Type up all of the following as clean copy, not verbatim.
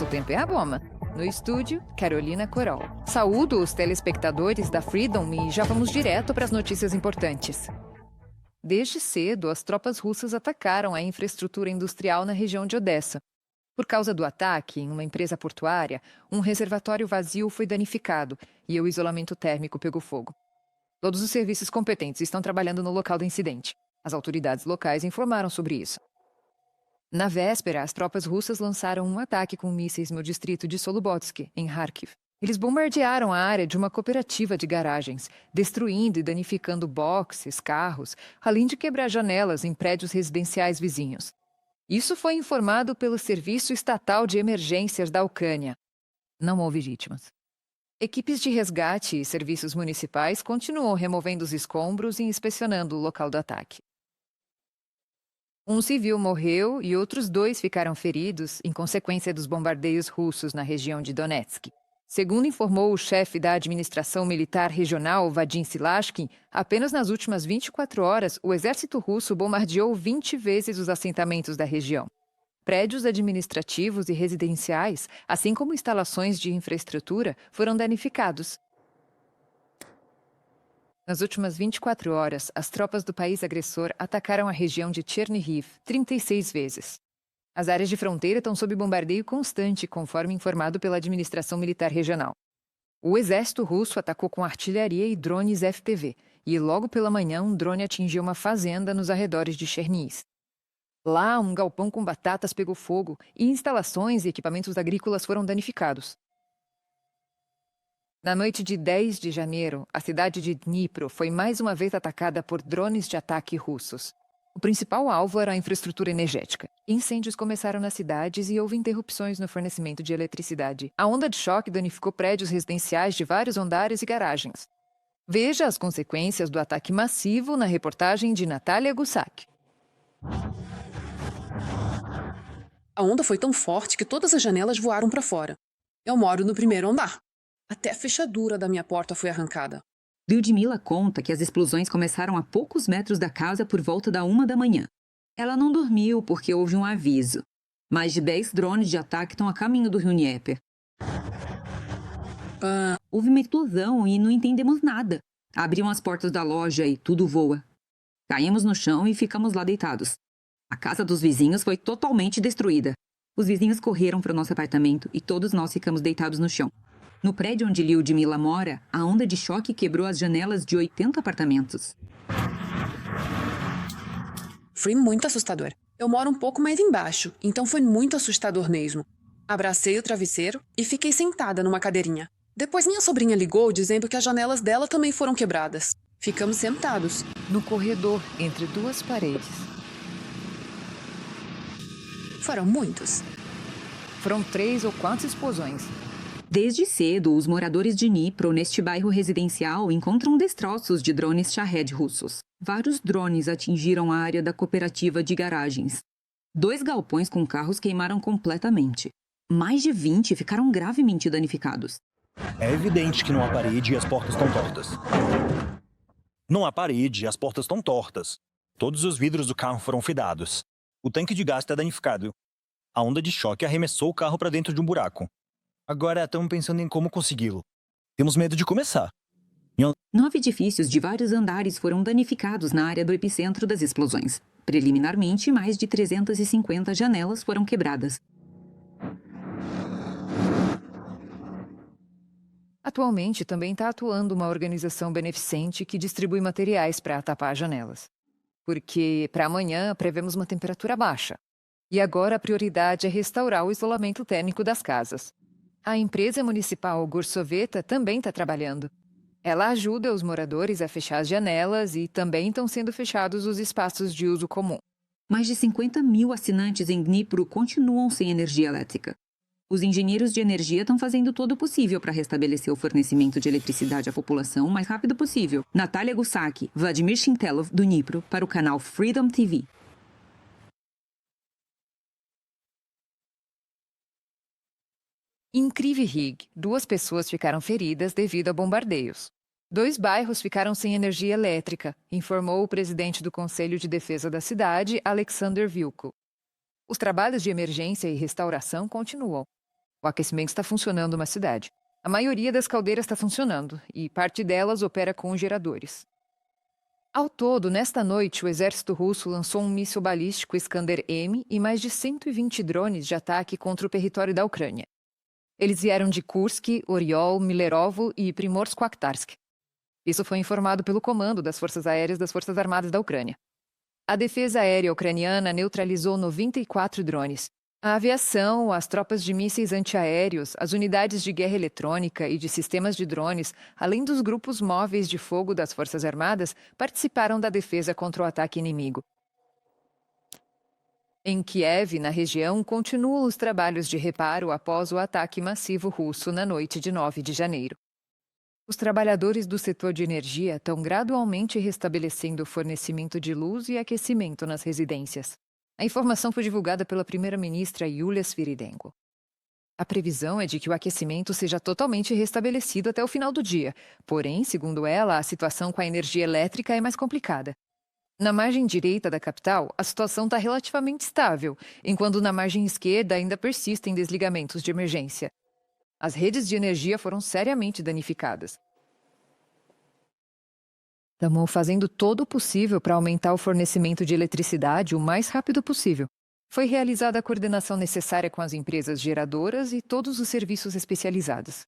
nosso tempo é a bomba. No estúdio, Carolina Coral. Saúdo os telespectadores da Freedom e já vamos direto para as notícias importantes. Desde cedo, as tropas russas atacaram a infraestrutura industrial na região de Odessa. Por causa do ataque em uma empresa portuária, um reservatório vazio foi danificado e o isolamento térmico pegou fogo. Todos os serviços competentes estão trabalhando no local do incidente. As autoridades locais informaram sobre isso. Na véspera, as tropas russas lançaram um ataque com mísseis no distrito de Solubotsky, em Kharkiv. Eles bombardearam a área de uma cooperativa de garagens, destruindo e danificando boxes, carros, além de quebrar janelas em prédios residenciais vizinhos. Isso foi informado pelo Serviço Estatal de Emergências da Ucrânia. Não houve vítimas. Equipes de resgate e serviços municipais continuam removendo os escombros e inspecionando o local do ataque. Um civil morreu e outros 2 ficaram feridos em consequência dos bombardeios russos na região de Donetsk. Segundo informou o chefe da administração militar regional, Vadim Silashkin, apenas nas últimas 24 horas, o exército russo bombardeou 20 vezes os assentamentos da região. Prédios administrativos e residenciais, assim como instalações de infraestrutura, foram danificados. Nas últimas 24 horas, as tropas do país agressor atacaram a região de Chernihiv 36 vezes. As áreas de fronteira estão sob bombardeio constante, conforme informado pela administração militar regional. O exército russo atacou com artilharia e drones FPV, e logo pela manhã um drone atingiu uma fazenda nos arredores de Chernihiv. Lá, um galpão com batatas pegou fogo e instalações e equipamentos agrícolas foram danificados. Na noite de 10 de janeiro, a cidade de Dnipro foi mais uma vez atacada por drones de ataque russos. O principal alvo era a infraestrutura energética. Incêndios começaram nas cidades e houve interrupções no fornecimento de eletricidade. A onda de choque danificou prédios residenciais de vários andares e garagens. Veja as consequências do ataque massivo na reportagem de Natalia Gusak. A onda foi tão forte que todas as janelas voaram para fora. Eu moro no primeiro andar. Até a fechadura da minha porta foi arrancada. Lyudmila conta que as explosões começaram a poucos metros da casa por volta da 1 da manhã. Ela não dormiu porque houve um aviso. Mais de 10 drones de ataque estão a caminho do rio Dnieper. Houve uma explosão e não entendemos nada. Abriam as portas da loja e tudo voa. Caímos no chão e ficamos lá deitados. A casa dos vizinhos foi totalmente destruída. Os vizinhos correram para o nosso apartamento e todos nós ficamos deitados no chão. No prédio onde Lyudmila mora, a onda de choque quebrou as janelas de 80 apartamentos. Foi muito assustador. Eu moro um pouco mais embaixo, então foi muito assustador mesmo. Abracei o travesseiro e fiquei sentada numa cadeirinha. Depois minha sobrinha ligou dizendo que as janelas dela também foram quebradas. Ficamos sentados. No corredor, entre 2 paredes. Foram muitos. Foram 3 ou 4 explosões. Desde cedo, os moradores de Dnipro, neste bairro residencial, encontram destroços de drones Shahed russos. Vários drones atingiram a área da cooperativa de garagens. 2 galpões com carros queimaram completamente. Mais de 20 ficaram gravemente danificados. É evidente que não há parede e as portas estão tortas. Não há parede e as portas estão tortas. Todos os vidros do carro foram fidados. O tanque de gás está danificado. A onda de choque arremessou o carro para dentro de um buraco. Agora estamos pensando em como consegui-lo. Temos medo de começar. 9 edifícios de vários andares foram danificados na área do epicentro das explosões. Preliminarmente, mais de 350 janelas foram quebradas. Atualmente, também está atuando uma organização beneficente que distribui materiais para tapar as janelas. Porque, para amanhã, prevemos uma temperatura baixa. E agora a prioridade é restaurar o isolamento térmico das casas. A empresa municipal Gursoveta também está trabalhando. Ela ajuda os moradores a fechar as janelas e também estão sendo fechados os espaços de uso comum. Mais de 50 mil assinantes em Dnipro continuam sem energia elétrica. Os engenheiros de energia estão fazendo todo o possível para restabelecer o fornecimento de eletricidade à população o mais rápido possível. Natalia Gusak, Vladimir Shintelov, do Dnipro, para o canal Freedom TV. Em Kryvyi-Rih, 2 pessoas ficaram feridas devido a bombardeios. 2 bairros ficaram sem energia elétrica, informou o presidente do Conselho de Defesa da cidade, Alexander Vilko. Os trabalhos de emergência e restauração continuam. O aquecimento está funcionando na cidade. A maioria das caldeiras está funcionando, e parte delas opera com geradores. Ao todo, nesta noite, o exército russo lançou um míssil balístico Iskander-M e mais de 120 drones de ataque contra o território da Ucrânia. Eles vieram de Kursk, Oriol, Milerovo e Primorsk-Akhtarsk. Isso foi informado pelo comando das Forças Aéreas das Forças Armadas da Ucrânia. A defesa aérea ucraniana neutralizou 94 drones. A aviação, as tropas de mísseis antiaéreos, as unidades de guerra eletrônica e de sistemas de drones, além dos grupos móveis de fogo das Forças Armadas, participaram da defesa contra o ataque inimigo. Em Kiev, na região, continuam os trabalhos de reparo após o ataque massivo russo na noite de 9 de janeiro. Os trabalhadores do setor de energia estão gradualmente restabelecendo o fornecimento de luz e aquecimento nas residências. A informação foi divulgada pela primeira-ministra Yulia Sviridenko. A previsão é de que o aquecimento seja totalmente restabelecido até o final do dia. Porém, segundo ela, a situação com a energia elétrica é mais complicada. Na margem direita da capital, a situação está relativamente estável, enquanto na margem esquerda ainda persistem desligamentos de emergência. As redes de energia foram seriamente danificadas. Estamos fazendo todo o possível para aumentar o fornecimento de eletricidade o mais rápido possível. Foi realizada a coordenação necessária com as empresas geradoras e todos os serviços especializados.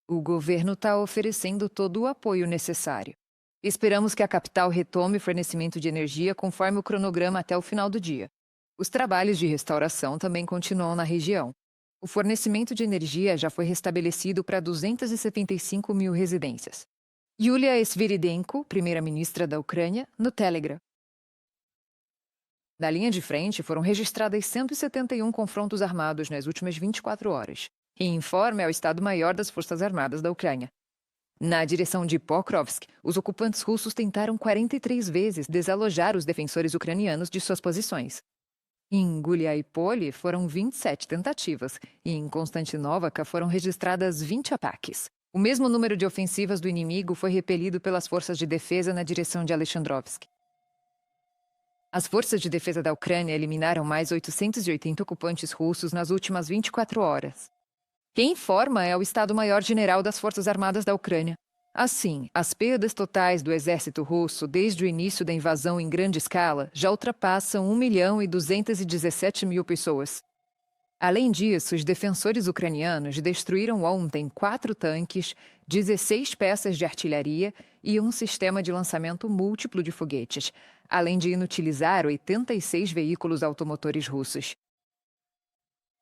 O governo está oferecendo todo o apoio necessário. Esperamos que a capital retome o fornecimento de energia conforme o cronograma até o final do dia. Os trabalhos de restauração também continuam na região. O fornecimento de energia já foi restabelecido para 275 mil residências. Yulia Sviridenko, primeira-ministra da Ucrânia, no Telegram. Na linha de frente, foram registradas 171 confrontos armados nas últimas 24 horas, em informe ao Estado-Maior das Forças Armadas da Ucrânia. Na direção de Pokrovsk, os ocupantes russos tentaram 43 vezes desalojar os defensores ucranianos de suas posições. Em Guliaipole foram 27 tentativas e em Konstantinovka foram registradas 20 ataques. O mesmo número de ofensivas do inimigo foi repelido pelas forças de defesa na direção de Alexandrovsk. As forças de defesa da Ucrânia eliminaram mais 880 ocupantes russos nas últimas 24 horas. Quem informa é o Estado-Maior-General das Forças Armadas da Ucrânia. Assim, as perdas totais do exército russo desde o início da invasão em grande escala já ultrapassam 1.217.000 pessoas. Além disso, os defensores ucranianos destruíram ontem 4 tanques, 16 peças de artilharia e um sistema de lançamento múltiplo de foguetes, além de inutilizar 86 veículos automotores russos.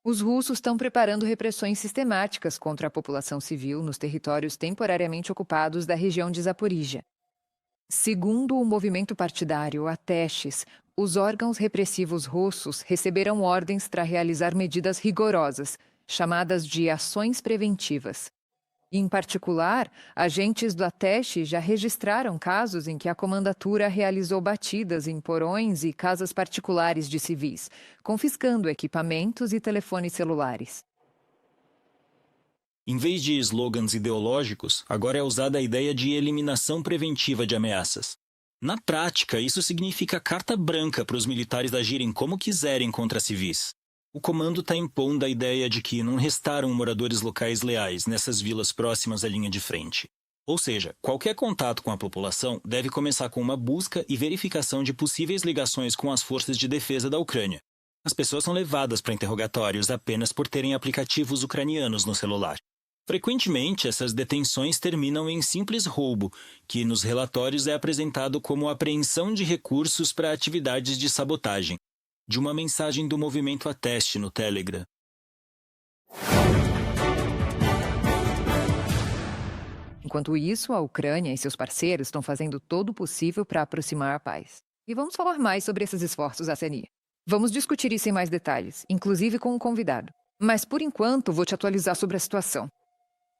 Os russos estão preparando repressões sistemáticas contra a população civil nos territórios temporariamente ocupados da região de Zaporíjia. Segundo o movimento partidário Atestes, os órgãos repressivos russos receberam ordens para realizar medidas rigorosas, chamadas de ações preventivas. Em particular, agentes do Atestes já registraram casos em que a comandatura realizou batidas em porões e casas particulares de civis, confiscando equipamentos e telefones celulares. Em vez de slogans ideológicos, agora é usada a ideia de eliminação preventiva de ameaças. Na prática, isso significa carta branca para os militares agirem como quiserem contra civis. O comando está impondo a ideia de que não restaram moradores locais leais nessas vilas próximas à linha de frente. Ou seja, qualquer contato com a população deve começar com uma busca e verificação de possíveis ligações com as forças de defesa da Ucrânia. As pessoas são levadas para interrogatórios apenas por terem aplicativos ucranianos no celular. Frequentemente, essas detenções terminam em simples roubo, que nos relatórios é apresentado como apreensão de recursos para atividades de sabotagem. De uma mensagem do movimento Ateste no Telegram. Enquanto isso, a Ucrânia e seus parceiros estão fazendo todo o possível para aproximar a paz. E vamos falar mais sobre esses esforços à CNI. Vamos discutir isso em mais detalhes, inclusive com um convidado. Mas, por enquanto, vou te atualizar sobre a situação.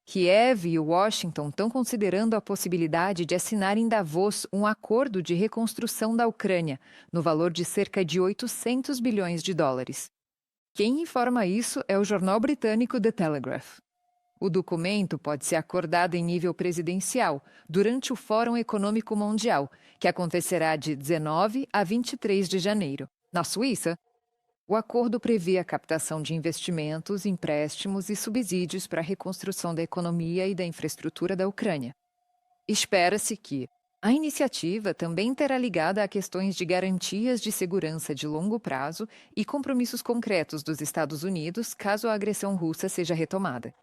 Kiev e Washington estão considerando a possibilidade de assinar em Davos um acordo de reconstrução da Ucrânia, no valor de cerca de 800 bilhões de dólares. Quem informa isso é o jornal britânico The Telegraph. O documento pode ser acordado em nível presidencial durante o Fórum Econômico Mundial, que acontecerá de 19 a 23 de janeiro, na Suíça. O acordo prevê a captação de investimentos, empréstimos e subsídios para a reconstrução da economia e da infraestrutura da Ucrânia. Espera-se que a iniciativa também terá ligada a questões de garantias de segurança de longo prazo e compromissos concretos dos Estados Unidos caso a agressão russa seja retomada.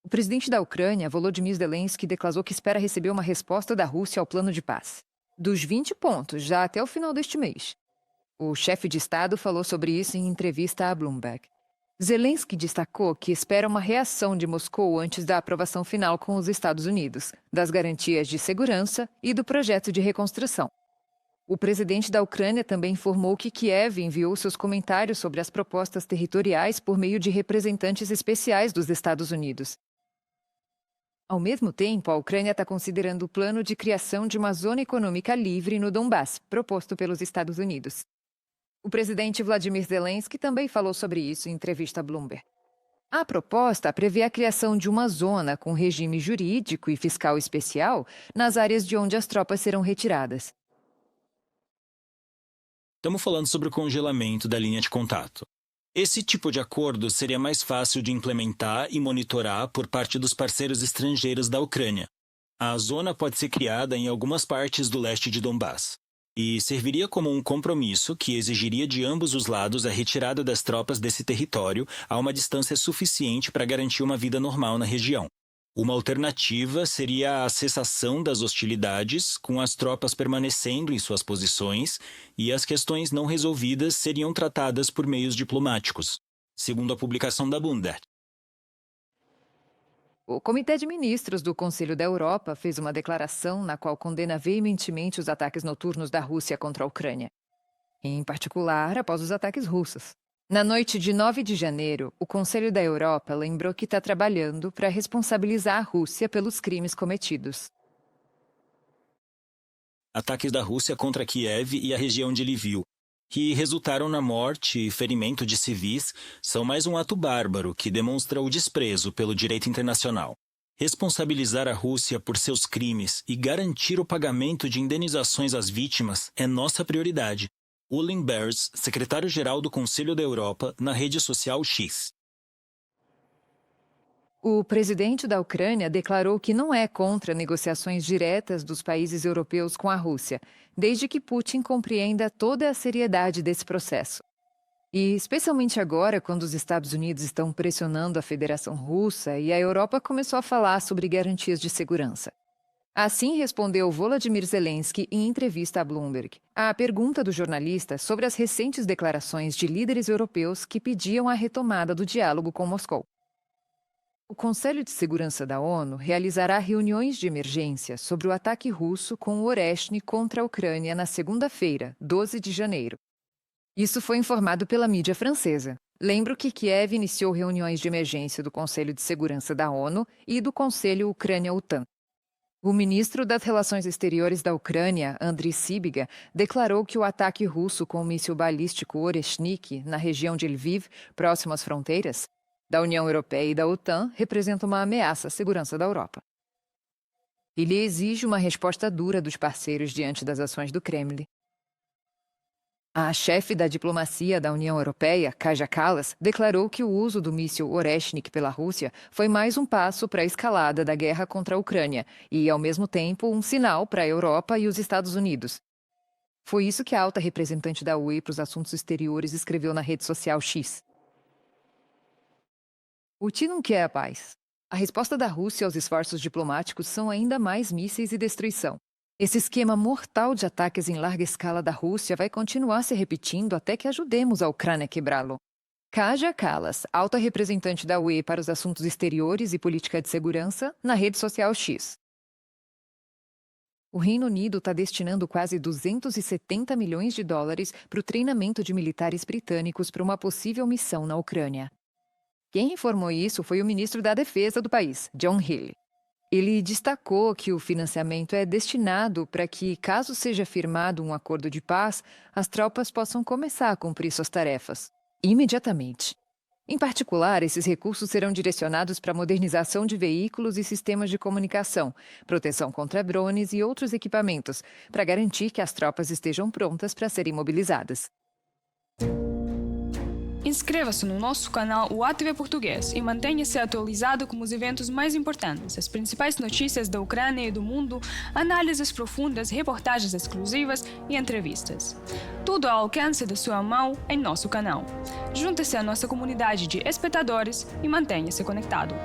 O presidente da Ucrânia, Volodymyr Zelensky, declarou que espera receber uma resposta da Rússia ao plano de paz. Dos 20 pontos, já até o final deste mês. O chefe de Estado falou sobre isso em entrevista à Bloomberg. Zelensky destacou que espera uma reação de Moscou antes da aprovação final com os Estados Unidos, das garantias de segurança e do projeto de reconstrução. O presidente da Ucrânia também informou que Kiev enviou seus comentários sobre as propostas territoriais por meio de representantes especiais dos Estados Unidos. Ao mesmo tempo, a Ucrânia está considerando o plano de criação de uma zona econômica livre no Donbass, proposto pelos Estados Unidos. O presidente Vladimir Zelensky também falou sobre isso em entrevista à Bloomberg. A proposta prevê a criação de uma zona com regime jurídico e fiscal especial nas áreas de onde as tropas serão retiradas. Estamos falando sobre o congelamento da linha de contato. Esse tipo de acordo seria mais fácil de implementar e monitorar por parte dos parceiros estrangeiros da Ucrânia. A zona pode ser criada em algumas partes do leste de Donbass e serviria como um compromisso que exigiria de ambos os lados a retirada das tropas desse território a uma distância suficiente para garantir uma vida normal na região. Uma alternativa seria a cessação das hostilidades, com as tropas permanecendo em suas posições, e as questões não resolvidas seriam tratadas por meios diplomáticos, segundo a publicação da Bloomberg. O Comitê de Ministros do Conselho da Europa fez uma declaração na qual condena veementemente os ataques noturnos da Rússia contra a Ucrânia, em particular após os ataques russos. Na noite de 9 de janeiro, o Conselho da Europa lembrou que está trabalhando para responsabilizar a Rússia pelos crimes cometidos. Ataques da Rússia contra Kiev e a região de Lviv, que resultaram na morte e ferimento de civis, são mais um ato bárbaro que demonstra o desprezo pelo direito internacional. Responsabilizar a Rússia por seus crimes e garantir o pagamento de indenizações às vítimas é nossa prioridade. Ulrich Bears, secretário-geral do Conselho da Europa, na rede social X. O presidente da Ucrânia declarou que não é contra negociações diretas dos países europeus com a Rússia, desde que Putin compreenda toda a seriedade desse processo. E especialmente agora, quando os Estados Unidos estão pressionando a Federação Russa e a Europa começou a falar sobre garantias de segurança. Assim respondeu Volodymyr Zelensky em entrevista à Bloomberg, à pergunta do jornalista sobre as recentes declarações de líderes europeus que pediam a retomada do diálogo com Moscou. O Conselho de Segurança da ONU realizará reuniões de emergência sobre o ataque russo com o Oreshny contra a Ucrânia na segunda-feira, 12 de janeiro. Isso foi informado pela mídia francesa. Lembro que Kiev iniciou reuniões de emergência do Conselho de Segurança da ONU e do Conselho Ucrânia-OTAN. O ministro das Relações Exteriores da Ucrânia, Andriy Sybiga, declarou que o ataque russo com o míssil balístico Oreshnik na região de Lviv, próximo às fronteiras, da União Europeia e da OTAN, representa uma ameaça à segurança da Europa. Ele exige uma resposta dura dos parceiros diante das ações do Kremlin. A chefe da diplomacia da União Europeia, Kaja Kallas, declarou que o uso do míssil Oreshnik pela Rússia foi mais um passo para a escalada da guerra contra a Ucrânia e, ao mesmo tempo, um sinal para a Europa e os Estados Unidos. Foi isso que a alta representante da UE para os assuntos exteriores escreveu na rede social X. Putin não quer a paz. A resposta da Rússia aos esforços diplomáticos são ainda mais mísseis e destruição. Esse esquema mortal de ataques em larga escala da Rússia vai continuar se repetindo até que ajudemos a Ucrânia a quebrá-lo. Kaja Kallas, alta representante da UE para os assuntos exteriores e política de segurança, na rede social X. O Reino Unido está destinando quase 270 milhões de dólares para o treinamento de militares britânicos para uma possível missão na Ucrânia. Quem informou isso foi o ministro da Defesa do país, John Healey. Ele destacou que o financiamento é destinado para que, caso seja firmado um acordo de paz, as tropas possam começar a cumprir suas tarefas imediatamente. Em particular, esses recursos serão direcionados para a modernização de veículos e sistemas de comunicação, proteção contra drones e outros equipamentos, para garantir que as tropas estejam prontas para serem mobilizadas. Inscreva-se no nosso canal UATV Português e mantenha-se atualizado com os eventos mais importantes, as principais notícias da Ucrânia e do mundo, análises profundas, reportagens exclusivas e entrevistas. Tudo ao alcance da sua mão em nosso canal. Junte-se à nossa comunidade de espectadores e mantenha-se conectado.